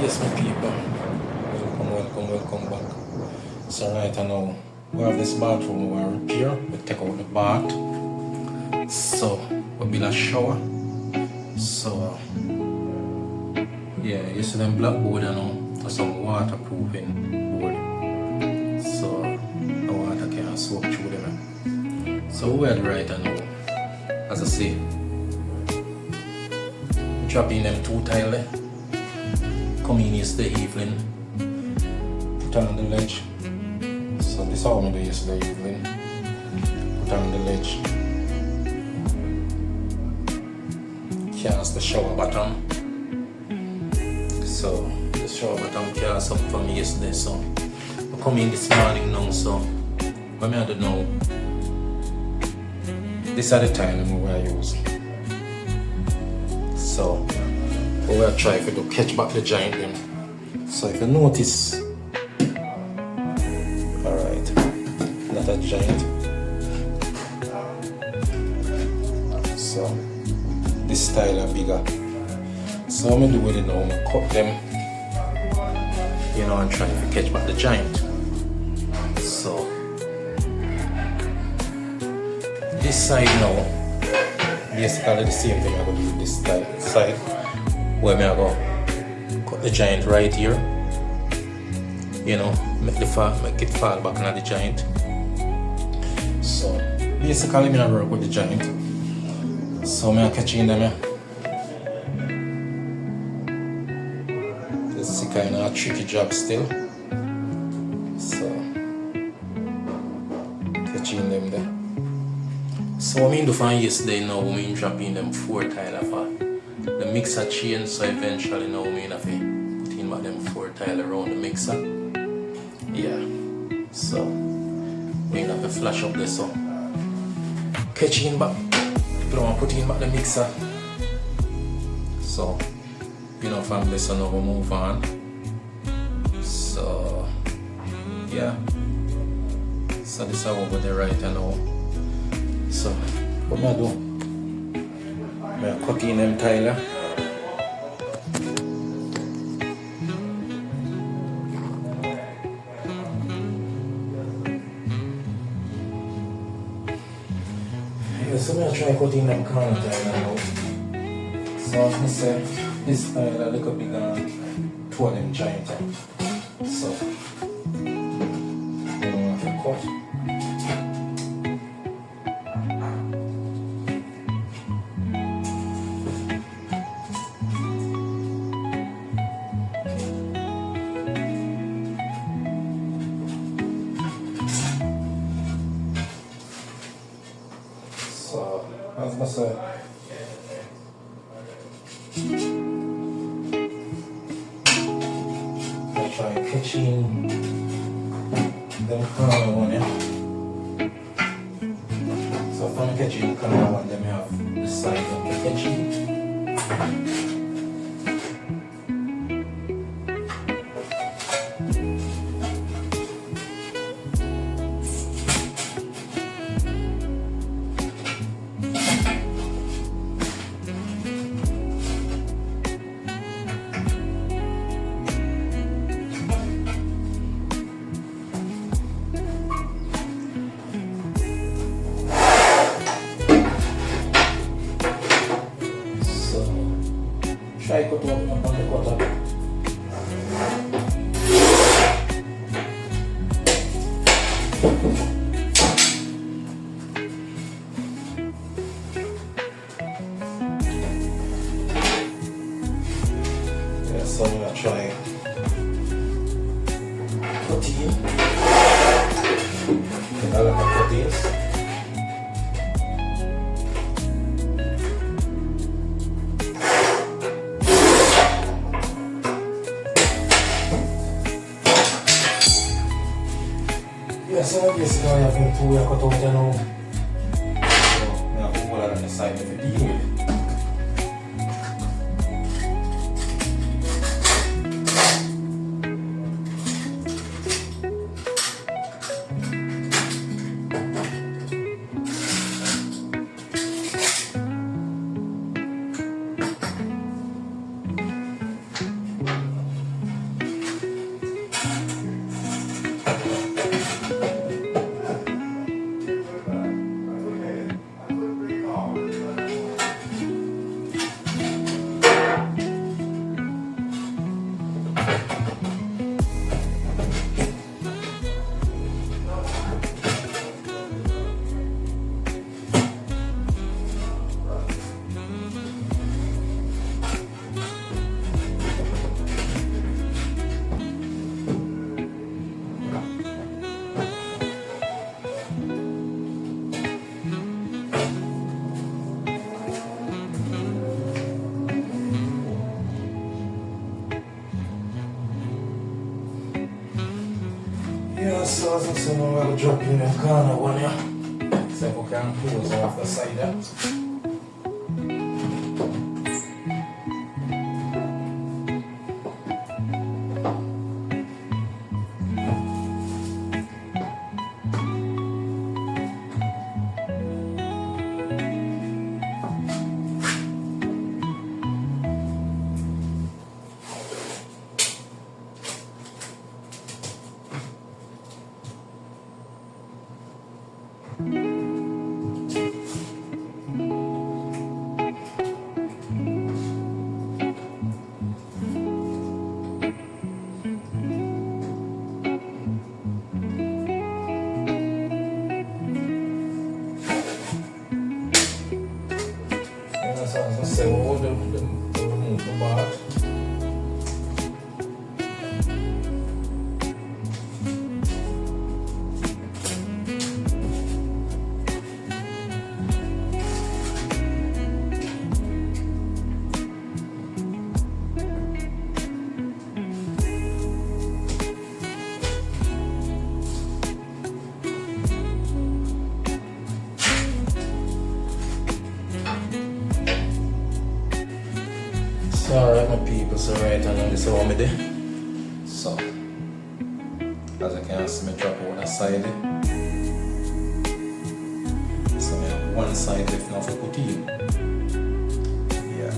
Yes, my people. Welcome back. So right now, we have this bathroom we want to repair. We take out the bath. So, we build a shower. So, yeah, you see them blackboard and some waterproofing board. So, the water can soak through them. So, we are right now, as I say, dropping them 2 tiles. Come in yesterday evening, put on the ledge. So this is how I do yesterday evening. Put on the ledge. Cast the shower bottom. So the shower bottom cast up for me yesterday. So I come in this morning now. So what I do now? This are the tile we I use. So we will try to catch back the giant them. So if you notice, alright, not a giant. So this style are bigger. So what I do with it now, I cut them, and try to catch back the giant. So this side now, basically the same thing I'm going to do with this side. Where I go cut the giant right here, make it fall back on the giant. So basically I work with the giant. So I catch in them. This is kind of a tricky job still. So catching them there. So what I do from yesterday now, I drop in them 4 tiles for the mixer chain, so eventually now we have to put in back them 4 tiles around the mixer. Yeah. So we have to flash up this so catch in back, put in back the mixer. So from this now we move on. So yeah. So this is how we go there right now. So what am I doing? I'm cutting them tile. Yeah, so I'm try cutting them corner tile now. So I say this tile a little bigger than 2 of them giant. So you don't have to cut. So, as I say, I try catching them corner one, yeah. So from catching the corner one, then we have the side of the catching. Try to cut up on the cutter. Yeah, so I'm gonna try cutting. I like the cuttings. So basically I have to cut out now. So I have to hold it on the side of the deal with. So as I said, I'm going to drop in the corner one here. So we can close off the side there. So as I say, we'll remove the bar. So alright my people, so right now this is what I do. So as you can see, I drop on the side. So I have one side left now for put in. Yeah.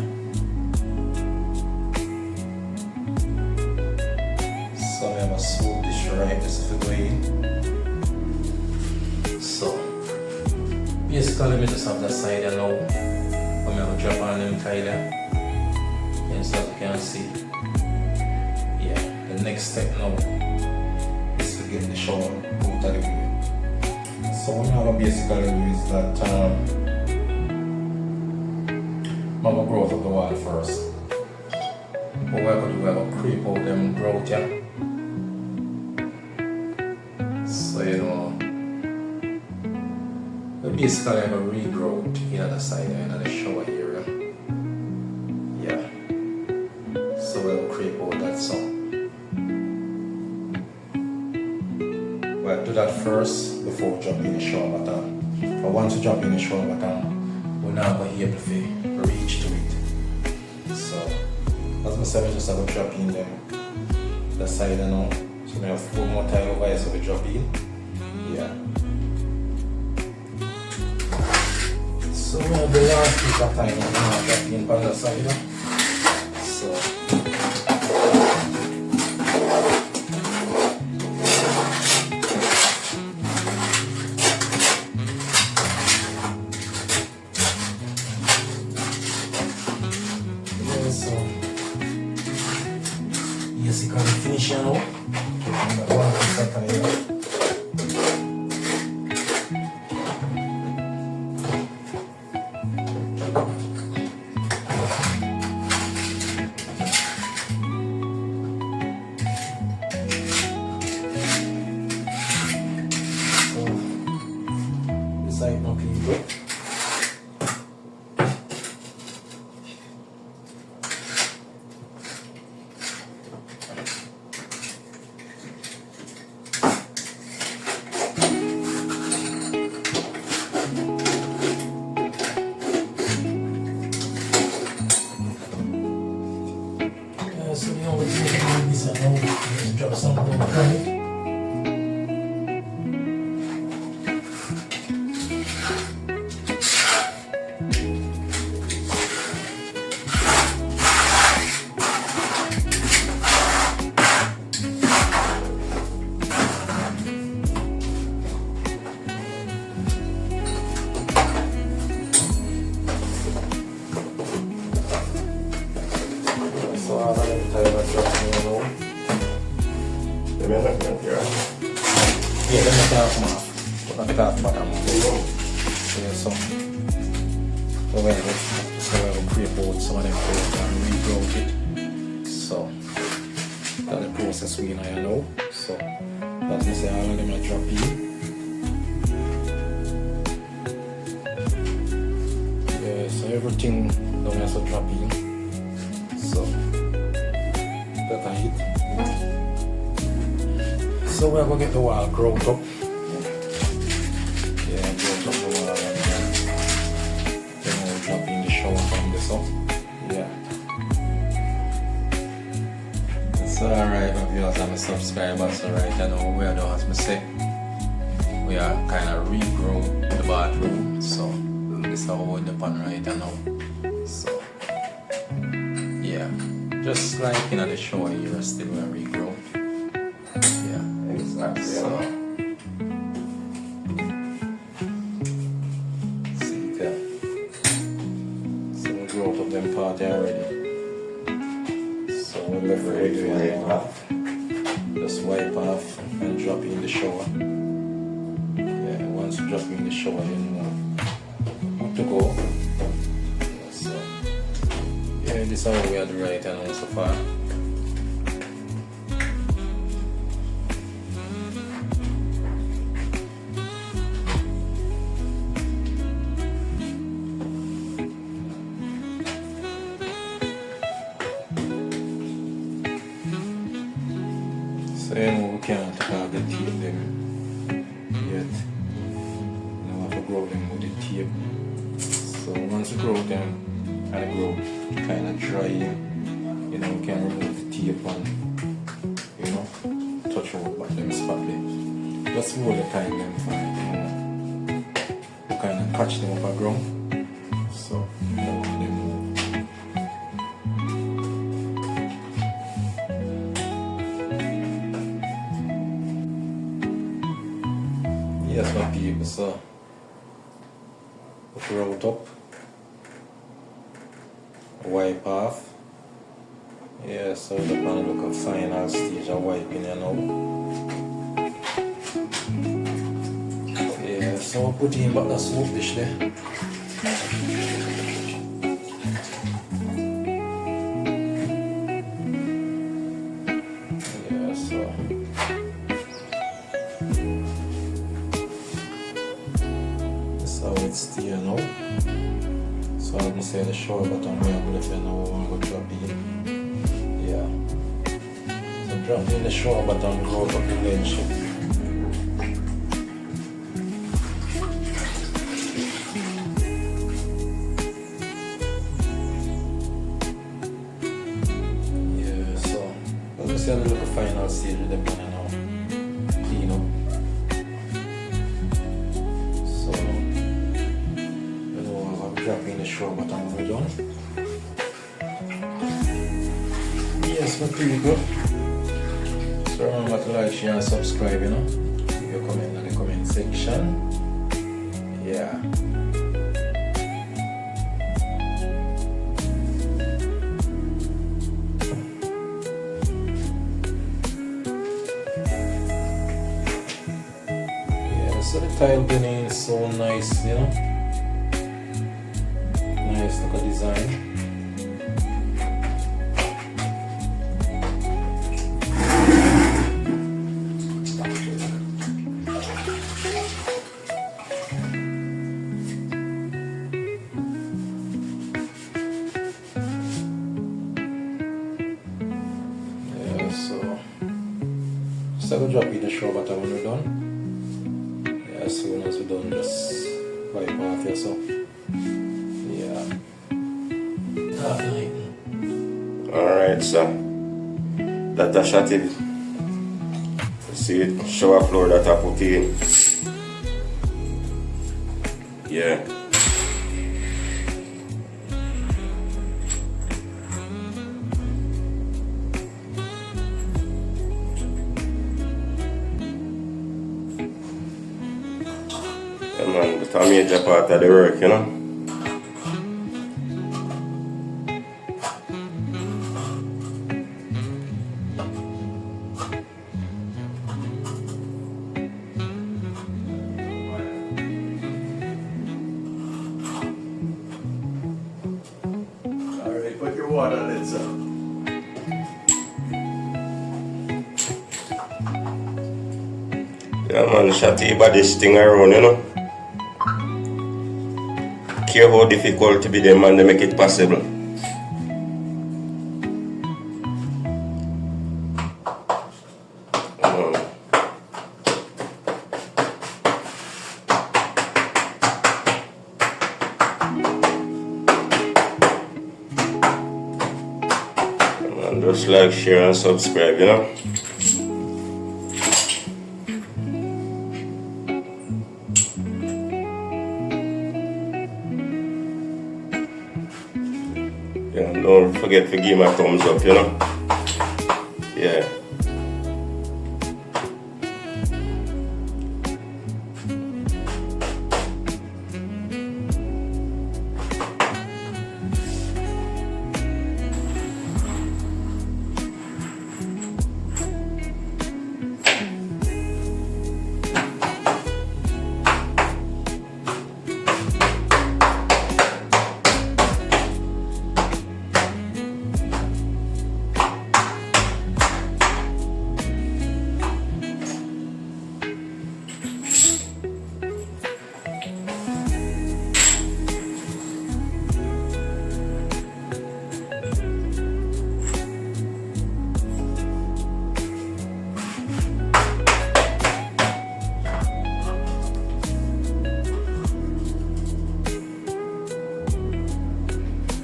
So I have a smooth dish right this if it in. So basically I just have that side and now I'm going to drop on them tile. As you can see, yeah, the next step now is to get the shower out of the way. So what I'm going to basically do is that I'm going to grout out the wall first. What we're going to do, we're going to creep out them grout here. So you know, we basically have a regrout in the side and the shower area. So we'll create all that song. We'll do that first before we jump in the shower button. But once we jump in the shower button, we're not going to be able to reach to it. So as I said, we just have to drop in the side now. So we have 4 more tiles over here, so we drop in. Yeah. So we have the last piece of time now, drop in on the side. So yes, you can finish now. One piece at a time. Side no people. So the only thing is to drop some more granite. So I'm going to tell you about dropping in the room. Let me have that here. Yeah, let me take them off. Let me take them back. Yeah, so we're going to create out some of them and regrout it. So that's the process we know. So as I say, all of them are drop in. Yeah, so everything down here so drop in. So that's it. So So we're going to get the wall grout up. Yeah, grout up the wall and then we'll drop in the shower from this up. Yeah. It's alright, my viewers and my subscribers. Alright, I know we are doing as I say. We are kind of regrow the bathroom. So this is how we're done right now. So yeah. Just like in the shower here, still we are regrow. Yeah. Exactly. So see there. So we grow up them part already. So we left ready to wipe off. Just wipe off and drop in the shower. Yeah, once you drop in the shower, you know good to go. So yeah, this is how we are the right and so far. So you know we can't have the tape them yet. Now we have to grow them with the tape. So once we grow them and the grow kind of dry, you know, we can remove the tape and you know touch over back them spot there. Just hold the time them fine, you know. We kind of catch them up a ground. So you know they move. Yes, my people, so put the route up, wipe off. Yeah, so the pan look a final stage of wiping, you know. Yeah, so I put in back the soap dish there. Yeah, so how it's still now. So I can say the shower button where I'm going to now I'm going to drop in. Yeah. So drop in the shower button, go up the ledge. Yeah, so as we see a little final stage with the pan now. Clean up. Drop in the shower button when we're done. Yes, my people. So remember to like, share and subscribe, you know. Leave your comment in the comment section. Yeah. Yeah, so the tile building is so nice, you know. Nice look at design. Yeah, so just have to drop in the shower button when we're done. Yeah, as soon as we're done, just wipe off yourself. Alright, so that I shot it. See it, shower floor that I put in. Yeah. Yeah man, that's a major part of the work, you know. Put your water on it, so. Yeah man, Shotty about this thing around, you know. Care how difficult to be them man to make it possible. Just like, share and subscribe, you know. Yeah, don't forget to give me a thumbs up, you know. Yeah.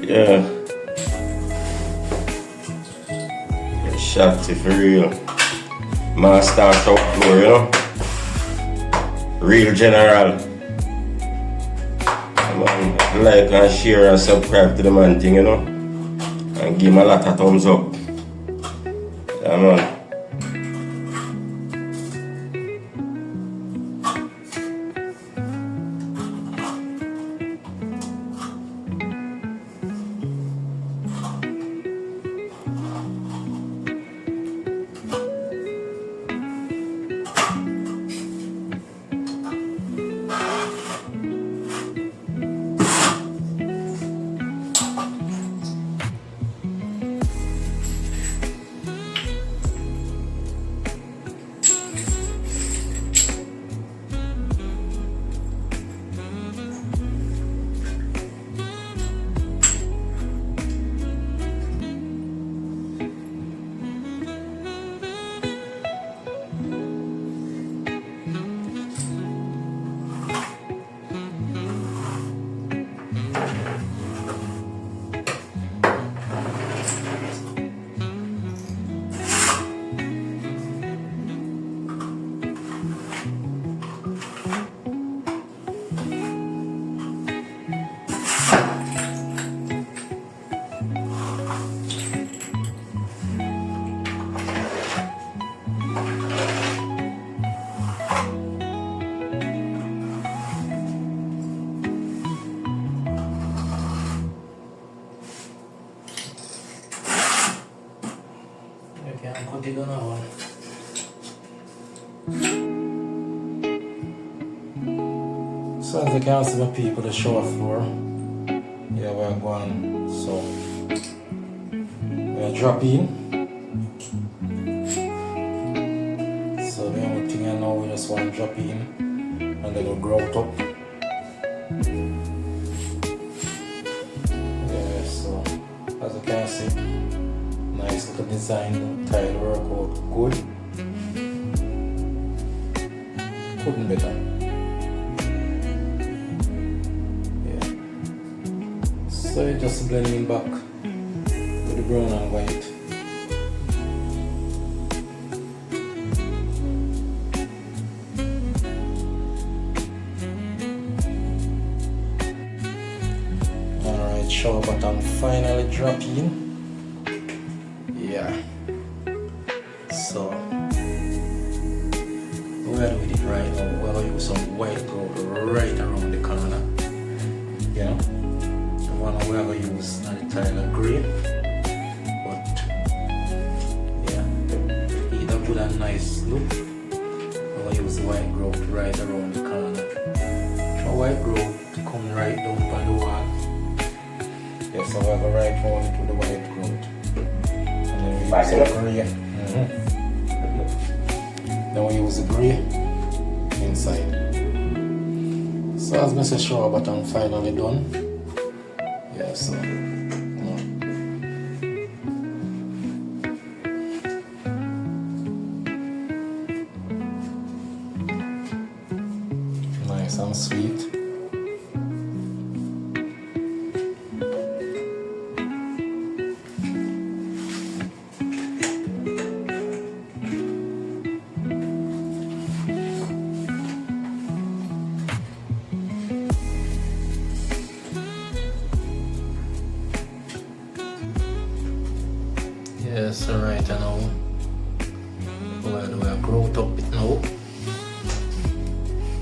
Yeah. Shafty for real. Master shop floor, you know. Real general. Man, like and share and subscribe to the man thing, you know. And give him a lot of thumbs up. Yeah, man. So as you can see, my people, the shower floor. Yeah, we're going. So we're dropping. So the only thing I know, we just want to drop in, and then we'll grout up. Yeah, so as you can see, nice little design, tile work out good. Couldn't be done. So it just blending back with the brown and white. Alright, shower button finally dropping. Yeah. So we're doing it right now. We're going to use some white gold right around the corner. You know? One we are going to use not the tile grey, but yeah, either put a nice look or use the white grout right around the corner. The white grout come right down by the wall. Yeah, so we're going to right round to the white grout. And then we use the grey. Then we use the grey inside. So as Mr. Shower button finally done. Yeah, so nice and sweet. Yes, alright, I know. Well, do I grow it up it now?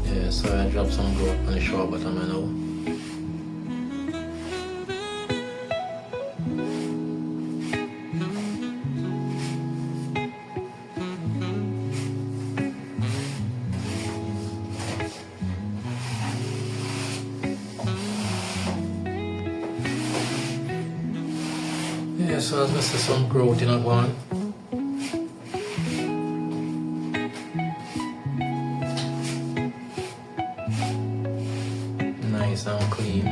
Yeah, so I drop some growth on the shower bottom now. Yeah, so as I see some growth in a one. Nice and clean.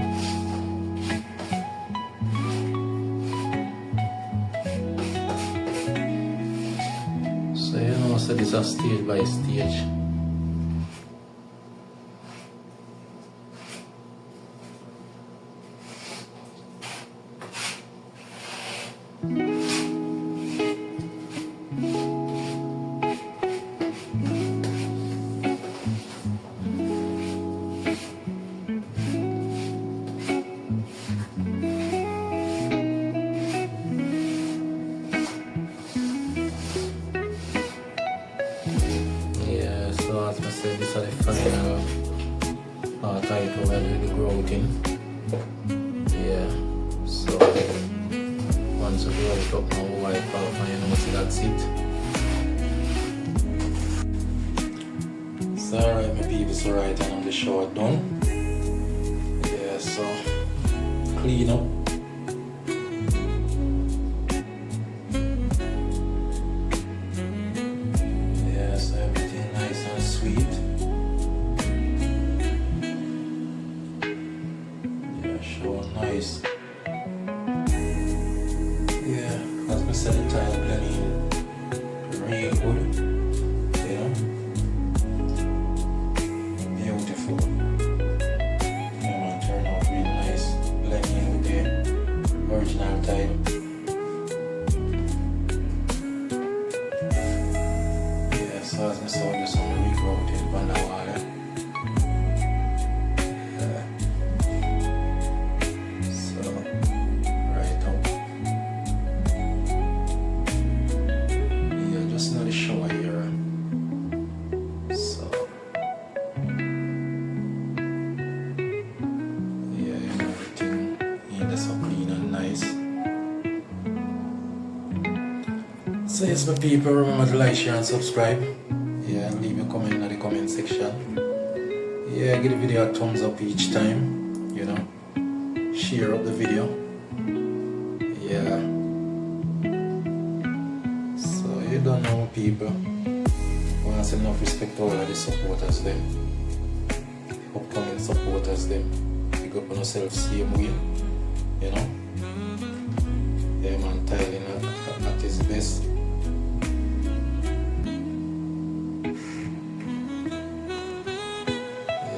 So you know, so this is stage by stage. Yeah, so as I said, this is the final title where we do the growth in. Yeah, so once you grow it up, now wipe off and you know, see that's it. So alright my people, so right, and I'm the shower done. Yeah, so clean up. Yeah, so everything nice and sweet. Yeah, shower nice. Yeah, as I said, the tile blending real good. You know, beautiful. Yeah, man, turn out real nice. Blending with the original tile. Yeah, so as I saw this one, regrowth in Bandawater. So, right up. Yeah, just another shower here. So, yeah, everything in there so clean and nice. So yes, my people, remember to like, share and subscribe. Yeah, and leave a comment in the comment section. Yeah, give the video a thumbs up each time, you know. Share up the video. Yeah. So you don't know people. I want to say enough respect to all of the supporters them. The upcoming supporters them. Pick up on yourself same way. You know. Yeah man, tiling at his best.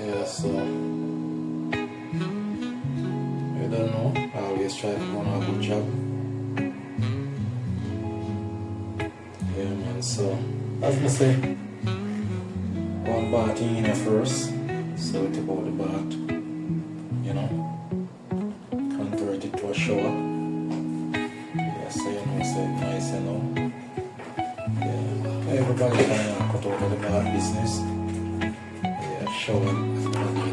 Yeah, so I don't know. I always try to do a good job. Yeah man, so as I say, one bath in here first. So we take out the bath, you know, convert it to a shower. Yeah, so you know, so it's nice, you know. Yeah, everybody can cut out of the bath business. Yeah, shower and do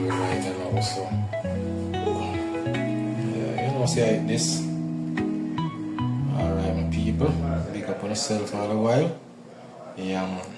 it right and also. Yeah, you know, see like this. Alright my people, big up on yourself all the while. Yeah man.